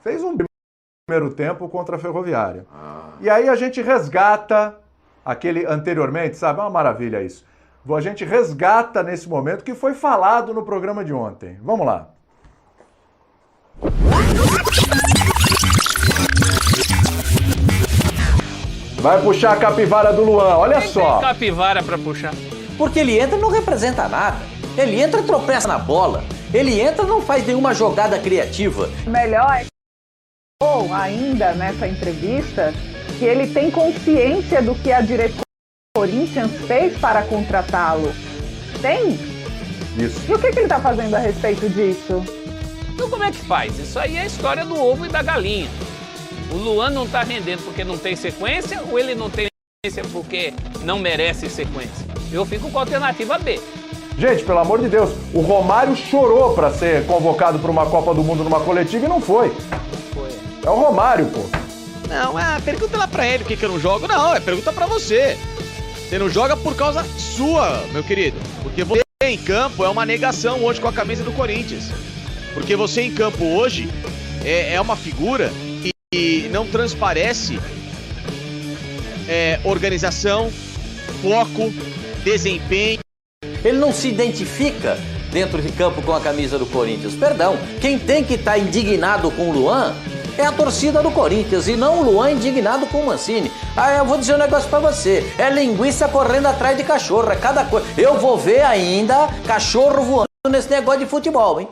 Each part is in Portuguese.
Fez um primeiro tempo contra a Ferroviária. E aí a gente resgata aquele anteriormente, sabe? É uma maravilha isso. A gente resgata nesse momento que foi falado no programa de ontem. Vamos lá. Vai puxar a capivara do Luan, olha só. Tem capivara pra puxar. Porque ele entra e não representa nada. Ele entra e tropeça na bola. Ele entra e não faz nenhuma jogada criativa. Melhor é ou ainda nessa entrevista que ele tem consciência do que a diretoria do Corinthians fez para contratá-lo. Tem? Isso. E o que ele está fazendo a respeito disso? Então como é que faz? Isso aí é a história do ovo e da galinha. O Luan não tá rendendo porque não tem sequência ou ele não tem sequência porque não merece sequência? Eu fico com a alternativa B. Gente, pelo amor de Deus, o Romário chorou para ser convocado para uma Copa do Mundo numa coletiva e não foi. É o Romário, pô. Não, pergunta lá pra ele por que eu não jogo. Não, pergunta pra você. Você não joga por causa sua, meu querido. Porque você em campo é uma negação hoje com a camisa do Corinthians. Porque você em campo hoje é uma figura que não transparece organização, foco, desempenho. Ele não se identifica dentro de campo com a camisa do Corinthians. Perdão, quem tem que estar indignado com o Luan é a torcida do Corinthians e não o Luan indignado com o Mancini. Eu vou dizer um negócio pra você, é linguiça correndo atrás de cachorro, é cada coisa. Eu vou ver ainda cachorro voando nesse negócio de futebol, hein?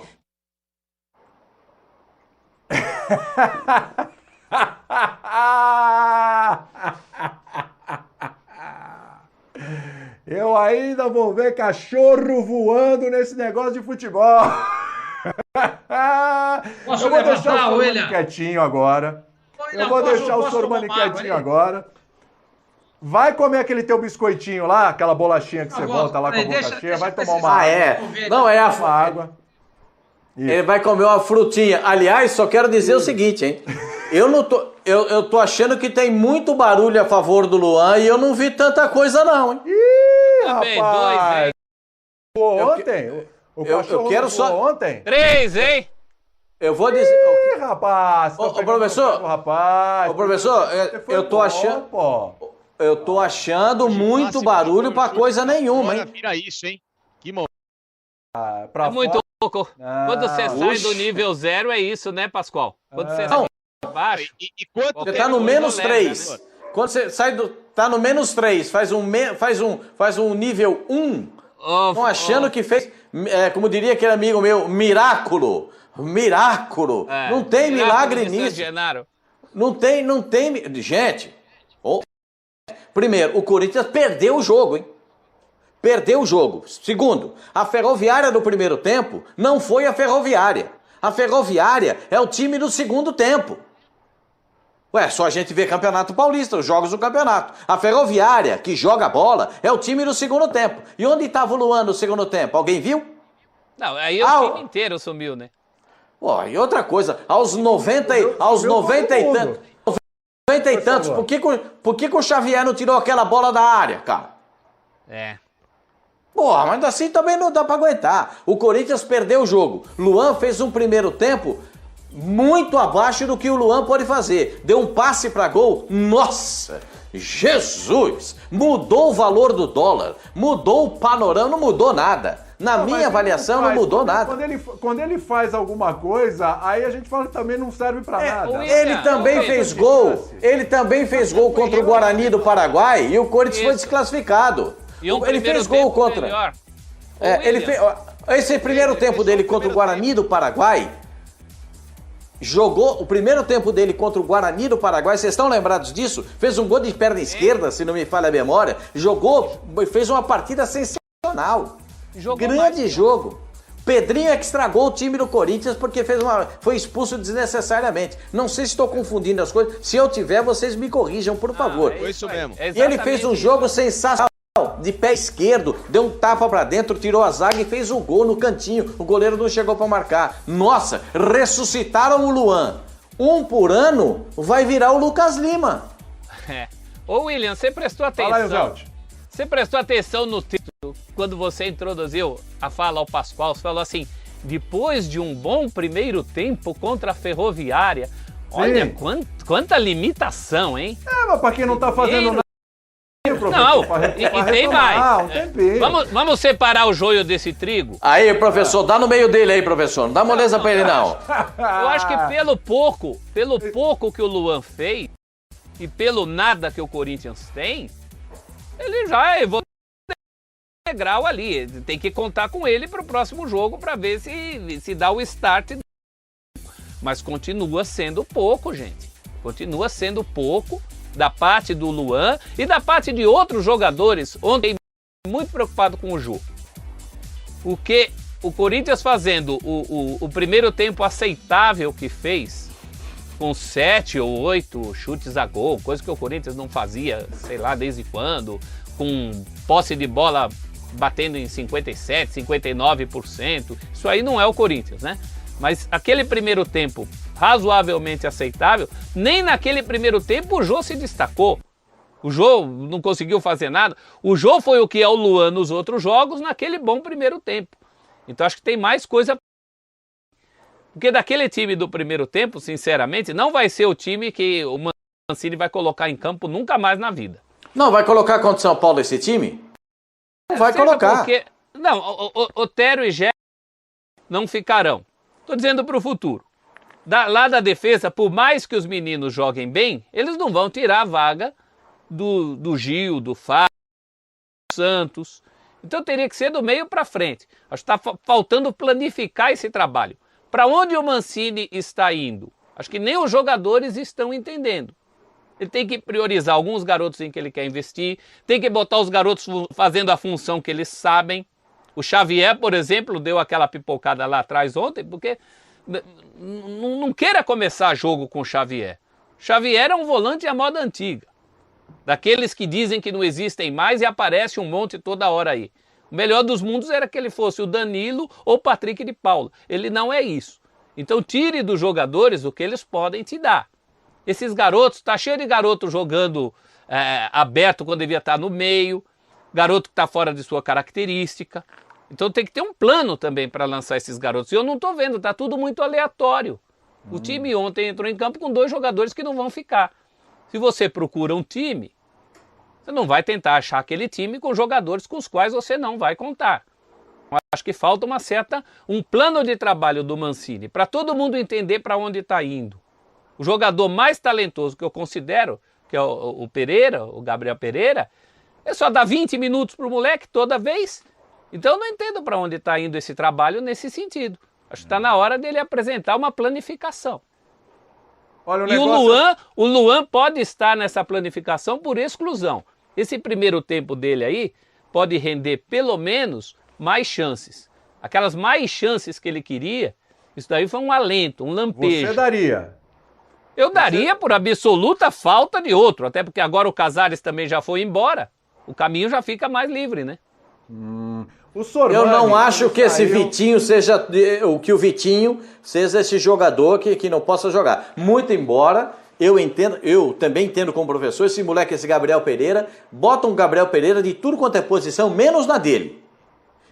Eu ainda vou ver cachorro voando nesse negócio de futebol. Posso eu vou levantar, deixar o Sormani William? quietinho agora. William, Eu vou posso- deixar o posso Sormani tomar uma água quietinho aí? agora. Vai comer aquele teu biscoitinho lá, aquela bolachinha que você vou. volta lá com a Peraí, boca cheia. Vai deixa tomar eu uma precisar. água. Não, é Uma água. Ele vai comer uma frutinha. Aliás, só quero dizer o seguinte, hein? Eu tô achando que tem muito barulho a favor do Luan e eu não vi tanta coisa não, hein? Ih, Também, rapaz. dois, hein? Voou ontem? O eu cachorro quero não só- voou ontem? 3, hein? Eu vou dizer... Ih, rapaz. tá Ô, pegando professor, no pé do rapaz. ô, professor, Você foi eu tô bom, achando- pô. Eu tô achando muito barulho pra coisa nenhuma, hein? Vira isso, hein? Que momento. Pra É muito fora. pouco. Quando você sai Uxe. do nível 0 é isso, né, Pascoal? Quando você Não. sai baixo, E quanto Você tá no coisa menos leve, 3. né? Quando você sai do... Tá no menos 3, faz um nível 1. Estão achando que fez, como diria aquele amigo meu, miraculo. Miraculo. Não tem milagre nisso. Genaro. Não tem. Gente, primeiro, o Corinthians perdeu o jogo, hein? Perdeu o jogo. Segundo, a Ferroviária do primeiro tempo não foi a Ferroviária. A Ferroviária é o time do segundo tempo. Ué, só a gente vê Campeonato Paulista, os jogos do campeonato. A Ferroviária, que joga bola, é o time do segundo tempo. E onde estava o Luan no segundo tempo? Alguém viu? Não, aí o time inteiro sumiu, né? Ó, e outra coisa, aos 90 e todo tantos, 90 e tantos, por que o Xavier não tirou aquela bola da área, cara? É. Porra, mas assim também não dá pra aguentar. O Corinthians perdeu o jogo. Luan fez um primeiro tempo muito abaixo do que o Luan pode fazer. Deu um passe pra gol. Nossa! Jesus! Mudou o valor do dólar. Mudou o panorama. Não mudou nada. Na Não, mas minha ele avaliação, não faz. mudou nada. Quando ele faz alguma coisa, aí a gente fala que também não serve pra nada. o- Ele também William, fez gol. Ele também fez gol contra o Guarani do Paraguai e o Corinthians foi Isso. desclassificado. E um Ele primeiro fez gol tempo contra. melhor. Ô, Ele William, fez, esse primeiro tempo dele contra o Guarani do Paraguai, jogou o primeiro tempo dele contra o Guarani do Paraguai, vocês estão lembrados disso? Fez um gol de perna esquerda, se não me falha a memória, fez uma partida sensacional. Jogou Grande mais. jogo. Pedrinho é que estragou o time do Corinthians porque foi expulso desnecessariamente. Não sei se estou confundindo as coisas. Se eu tiver, vocês me corrijam, por favor. Foi isso mesmo. É E ele fez um exatamente jogo sensacional, de pé esquerdo, deu um tapa pra dentro, tirou a zaga e fez o gol no cantinho. O goleiro não chegou pra marcar. Nossa, ressuscitaram o Luan. Um por ano vai virar o Lucas Lima. É. Ô, William, você prestou Fala aí, atenção? Zelt. Você prestou atenção no título quando você introduziu a fala ao Pascoal? Você falou assim: depois de um bom primeiro tempo contra a Ferroviária, Olha, quanta limitação, hein? Mas pra quem não tá fazendo nada, professor, não, pra e tem mais. um tempinho. Vamos separar o joio desse trigo? Aí, professor, dá no meio dele aí, professor. Não dá moleza pra ele, não. Eu acho que pelo pouco que o Luan fez e pelo nada que o Corinthians tem, ele já evoluiu integral ali. Tem que contar com ele pro próximo jogo para ver se dá o start. Mas continua sendo pouco, gente. Continua sendo pouco da parte do Luan e da parte de outros jogadores. Ontem, muito preocupado com o Jô. Porque o Corinthians fazendo o primeiro tempo aceitável que fez, com 7 ou 8 chutes a gol, coisa que o Corinthians não fazia, sei lá, desde quando, com posse de bola batendo em 57%, 59%. Isso aí não é o Corinthians, né? Mas aquele primeiro tempo razoavelmente aceitável, nem naquele primeiro tempo o Jô se destacou. O Jô não conseguiu fazer nada. O Jô foi o que é o Luan nos outros jogos naquele bom primeiro tempo. Então acho que tem mais coisa. Porque daquele time do primeiro tempo, sinceramente, não vai ser o time que o Mancini vai colocar em campo nunca mais na vida. Não, vai colocar contra o São Paulo esse time? Não vai colocar. Porque... Não, Otero e Gé não ficarão. Estou dizendo para o futuro. Lá da defesa, por mais que os meninos joguem bem, eles não vão tirar a vaga do Gil, do Fábio, do Santos. Então teria que ser do meio para frente. Acho que está faltando planificar esse trabalho. Para onde o Mancini está indo? Acho que nem os jogadores estão entendendo. Ele tem que priorizar alguns garotos em que ele quer investir, tem que botar os garotos fazendo a função que eles sabem. O Xavier, por exemplo, deu aquela pipocada lá atrás ontem, porque não queira começar jogo com o Xavier. Xavier é um volante à moda antiga. Daqueles que dizem que não existem mais e aparece um monte toda hora aí. O melhor dos mundos era que ele fosse o Danilo ou o Patrick de Paula. Ele não é isso. Então tire dos jogadores o que eles podem te dar. Esses garotos, tá cheio de garoto jogando aberto quando devia estar no meio. Garoto que está fora de sua característica. Então tem que ter um plano também para lançar esses garotos. E eu não estou vendo, está tudo muito aleatório. O time ontem entrou em campo com 2 jogadores que não vão ficar. Se você procura um time, você não vai tentar achar aquele time com jogadores com os quais você não vai contar. Eu acho que falta um plano de trabalho do Mancini, para todo mundo entender para onde está indo. O jogador mais talentoso que eu considero, que é o Pereira, o Gabriel Pereira, é só dar 20 minutos para o moleque toda vez. Então eu não entendo para onde está indo esse trabalho nesse sentido. Acho que está na hora dele apresentar uma planificação. Olha, E o Luan pode estar nessa planificação por exclusão. Esse primeiro tempo dele aí pode render pelo menos mais chances. Aquelas mais chances que ele queria, isso daí foi um alento, um lampejo. Você daria? Eu daria por absoluta falta de outro, até porque agora o Casares também já foi embora. O caminho já fica mais livre, né? O Sormani, eu não acho que esse Vitinho seja o Vitinho seja esse jogador que não possa jogar. Muito embora eu também entendo como professor, esse moleque, esse Gabriel Pereira, bota um Gabriel Pereira de tudo quanto é posição, menos na dele.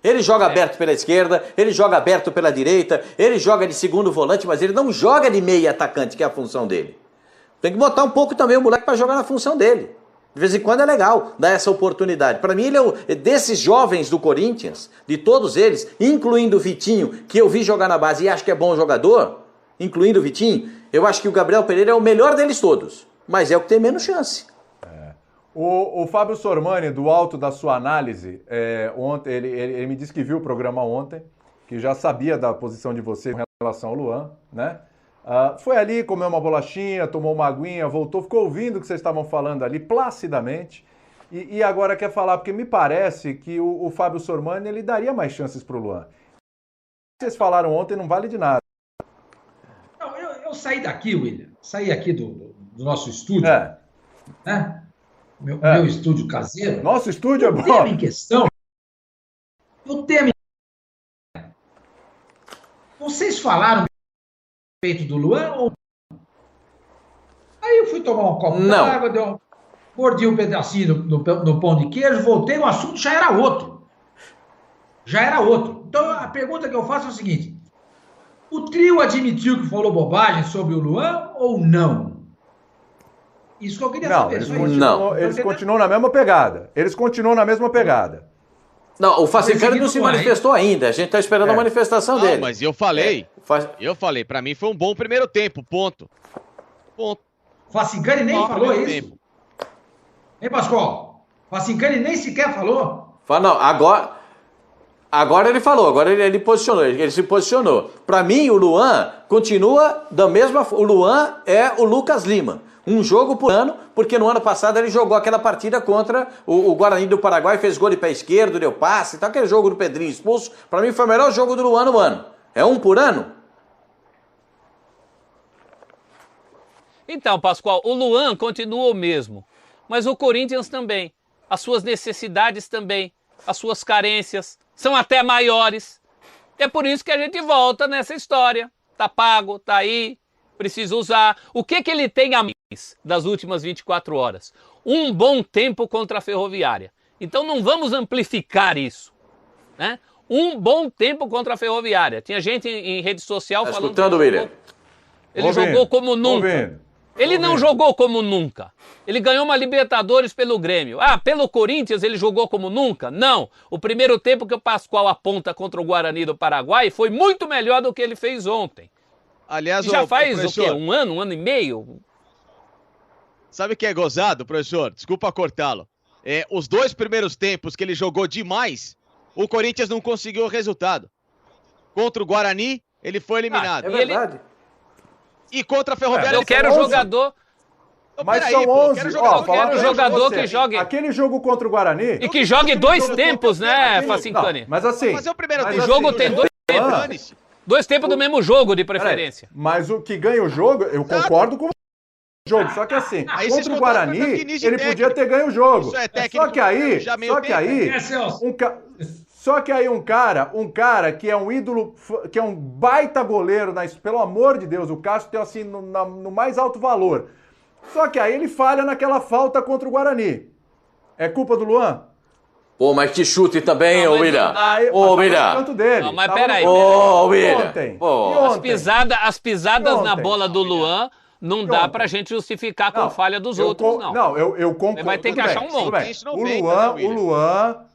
Ele joga aberto pela esquerda, ele joga aberto pela direita, ele joga de segundo volante, mas ele não joga de meio atacante, que é a função dele. Tem que botar um pouco também o moleque para jogar na função dele. De vez em quando é legal dar essa oportunidade. Para mim, ele é desses jovens do Corinthians, de todos eles, incluindo o Vitinho, que eu vi jogar na base e acho que é bom jogador, incluindo o Vitinho, eu acho que o Gabriel Pereira é o melhor deles todos, mas é o que tem menos chance. O Fábio Sormani, do alto da sua análise, ontem ele me disse que viu o programa ontem, que já sabia da posição de você em relação ao Luan, né? Foi ali, comeu uma bolachinha, tomou uma aguinha, voltou, ficou ouvindo o que vocês estavam falando ali placidamente e agora quer falar, porque me parece que o Fábio Sormani ele daria mais chances para o Luan. O que vocês falaram ontem não vale de nada. Não, eu saí daqui, William, saí aqui do nosso estúdio, né? Meu estúdio caseiro. Nosso estúdio é bom. O tema em questão. Vocês falaram a respeito do Luan ou não? Aí eu fui tomar um copo d'água, mordi um pedacinho no pão de queijo, voltei, o assunto já era outro. Então a pergunta que eu faço é o seguinte: O trio admitiu que falou bobagem sobre o Luan ou não? Isso que eu queria Não, saber. eles continuam na mesma pegada. Eles continuam na mesma pegada. Não, o Facicani não se manifestou ainda. A gente está esperando a manifestação dele. Mas eu falei. Pra mim foi um bom primeiro tempo, ponto. O Facicani nem falou isso? Tempo. Hein, Pascoal? O Facicani nem sequer falou? Não, agora ele falou, agora ele posicionou, ele se posicionou. Para mim, o Luan continua da mesma forma. O Luan é o Lucas Lima. Um jogo por ano, porque no ano passado ele jogou aquela partida contra o Guarani do Paraguai, fez gol de pé esquerdo, deu passe, então aquele jogo do Pedrinho expulso, para mim foi o melhor jogo do Luan no ano. É um por ano? Então, Pascoal, o Luan continua o mesmo, mas o Corinthians também. As suas necessidades também, as suas carências são até maiores. É por isso que a gente volta nessa história. Tá pago, tá aí, precisa usar. O que ele tem a mais das últimas 24 horas? Um bom tempo contra a Ferroviária. Então não vamos amplificar isso, né? Um bom tempo contra a Ferroviária. Tinha gente em rede social falando... Escutando, William. Ele jogou como nunca. Ele não jogou como nunca. Ele ganhou uma Libertadores pelo Grêmio. Pelo Corinthians ele jogou como nunca? Não. O primeiro tempo que o Pascoal aponta contra o Guarani do Paraguai foi muito melhor do que ele fez ontem. Aliás, já faz o quê? Um ano e meio? Sabe o que é gozado, professor? Desculpa cortá-lo. Os 2 primeiros tempos que ele jogou demais, o Corinthians não conseguiu o resultado. Contra o Guarani, ele foi eliminado. É verdade. E contra a Ferroviária... Eu quero jogador... Mas são 11. Eu quero jogador que jogue... Aquele jogo contra o Guarani... E que jogue 2 tempos, né, Facicani? Mas assim... Fazer o primeiro tempo. O jogo tem 2 tempos. 2 tempos do mesmo jogo, de preferência. Mas o que ganha o jogo, eu concordo com o jogo. Só que assim, contra o Guarani, ele podia ter ganho o jogo. Só que aí um cara que é um ídolo, que é um baita goleiro, pelo amor de Deus, o Cássio tem assim no mais alto valor. Só que aí ele falha naquela falta contra o Guarani. É culpa do Luan? Pô, mas que chute também, William. William. Não, mas peraí. William. As pisadas na bola do Luan não dá pra gente justificar com falha dos outros, não. Não, eu concordo. Ele vai ter que achar um monte. O Luan...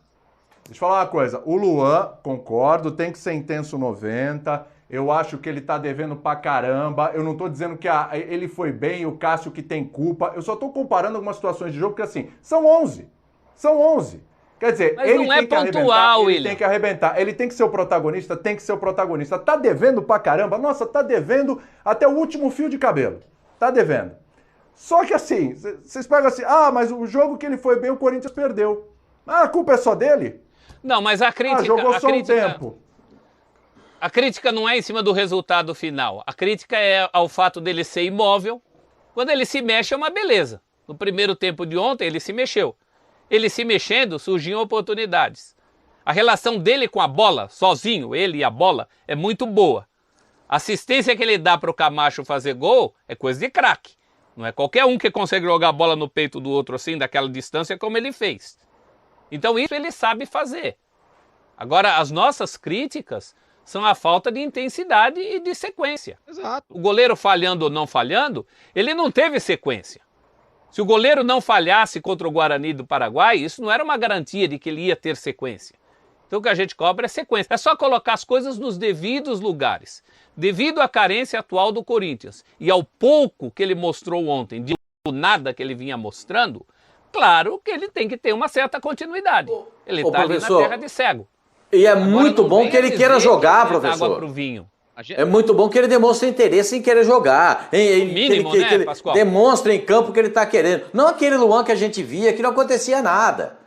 Deixa eu falar uma coisa. O Luan, concordo, tem que ser intenso 90. Eu acho que ele tá devendo pra caramba. Eu não tô dizendo que ele foi bem, o Cássio que tem culpa. Eu só tô comparando algumas situações de jogo, porque assim, são 11. São 11. Quer dizer, mas ele não tem que pontual, arrebentar, ele tem que arrebentar. Ele tem que ser o protagonista, tem que ser o protagonista. Tá devendo pra caramba. Nossa, tá devendo até o último fio de cabelo. Tá devendo. Só que assim, vocês pegam assim, mas o jogo que ele foi bem, o Corinthians perdeu. A culpa é só dele? Não, mas a crítica... jogou só um tempo. A crítica não é em cima do resultado final. A crítica é ao fato dele ser imóvel. Quando ele se mexe é uma beleza. No primeiro tempo de ontem ele se mexeu. Ele se mexendo, surgiam oportunidades. A relação dele com a bola, sozinho, ele e a bola, é muito boa. A assistência que ele dá para o Camacho fazer gol é coisa de craque. Não é qualquer um que consegue jogar a bola no peito do outro assim, daquela distância, como ele fez. Então isso ele sabe fazer. Agora, as nossas críticas são a falta de intensidade e de sequência. Exato. O goleiro falhando ou não falhando, ele não teve sequência. Se o goleiro não falhasse contra o Guarani do Paraguai, isso não era uma garantia de que ele ia ter sequência. Então o que a gente cobra é sequência. É só colocar as coisas nos devidos lugares. Devido à carência atual do Corinthians e ao pouco que ele mostrou ontem, de nada que ele vinha mostrando, claro que ele tem que ter uma certa continuidade. Ele está ali na terra de cego. E é muito bom que ele queira jogar, professor. Água pro vinho. É muito bom que ele demonstre interesse em querer jogar. Mínimo, que ele Pascoal? Demonstre em campo que ele está querendo. Não aquele Luan que a gente via, que não acontecia nada.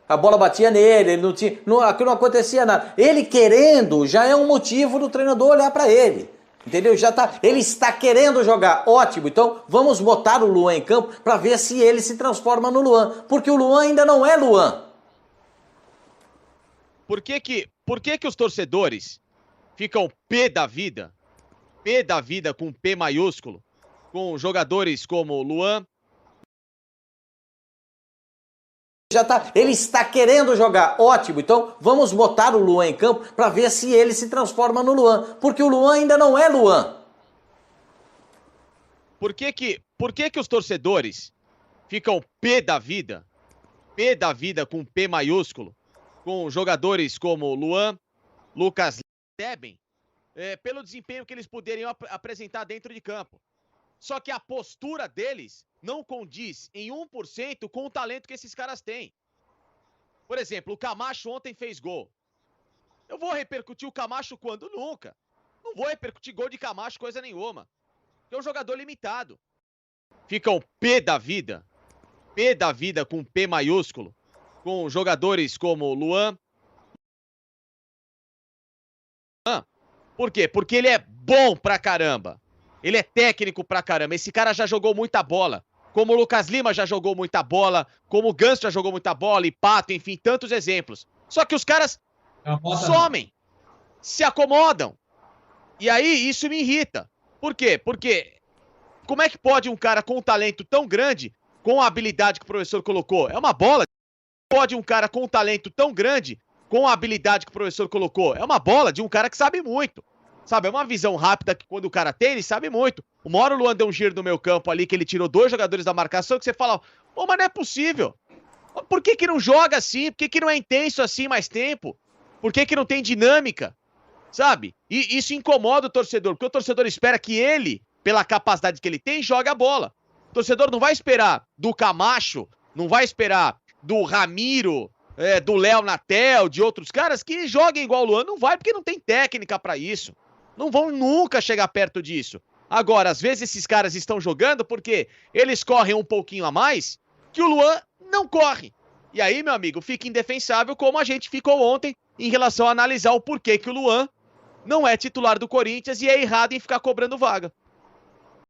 A bola batia nele, ele não acontecia nada. Ele querendo já é um motivo do treinador olhar para ele. Entendeu? Ele está querendo jogar. Ótimo. Então vamos botar o Luan em campo para ver se ele se transforma no Luan. Porque o Luan ainda não é Luan. Por que os torcedores ficam pé da vida com P maiúsculo, com jogadores como Luan, Ele está querendo jogar, ótimo. Então vamos botar o Luan em campo para ver se ele se transforma no Luan, porque o Luan ainda não é Luan. Por que que os torcedores ficam pé da vida com P maiúsculo, com jogadores como Luan, Lucas Leben, pelo desempenho que eles poderiam apresentar dentro de campo? Só que a postura deles não condiz em 1% com o talento que esses caras têm. Por exemplo, o Camacho ontem fez gol. Eu vou repercutir o Camacho quando? Nunca. Não vou repercutir gol de Camacho coisa nenhuma. É um jogador limitado. Ficam pé da vida com P maiúsculo, com jogadores como Luan. Por quê? Porque ele é bom pra caramba. Ele é técnico pra caramba. Esse cara já jogou muita bola. Como o Lucas Lima já jogou muita bola, como o Ganso já jogou muita bola, e Pato, enfim, tantos exemplos. Só que os caras somem, se acomodam. E aí isso me irrita. Por quê? Porque como é que pode um cara com um talento tão grande, com a habilidade que o professor colocou? É uma bola. Pode um cara com um talento tão grande, com a habilidade que o professor colocou? É uma bola de um cara que sabe muito. Sabe, é uma visão rápida que quando o cara tem, ele sabe muito. Uma hora o Luan deu um giro no meu campo ali, que ele tirou 2 jogadores da marcação, que você fala, mas não é possível. Por que que não joga assim? Por que que não é intenso assim mais tempo? Por que que não tem dinâmica? Sabe? E isso incomoda o torcedor, porque o torcedor espera que ele, pela capacidade que ele tem, jogue a bola. O torcedor não vai esperar do Camacho, não vai esperar do Ramiro, do Léo Natel, de outros caras que joguem igual o Luan. Não vai, porque não tem técnica pra isso. Não vão nunca chegar perto disso. Agora, às vezes esses caras estão jogando porque eles correm um pouquinho a mais que o Luan não corre. E aí, meu amigo, fica indefensável como a gente ficou ontem em relação a analisar o porquê que o Luan não é titular do Corinthians e é errado em ficar cobrando vaga.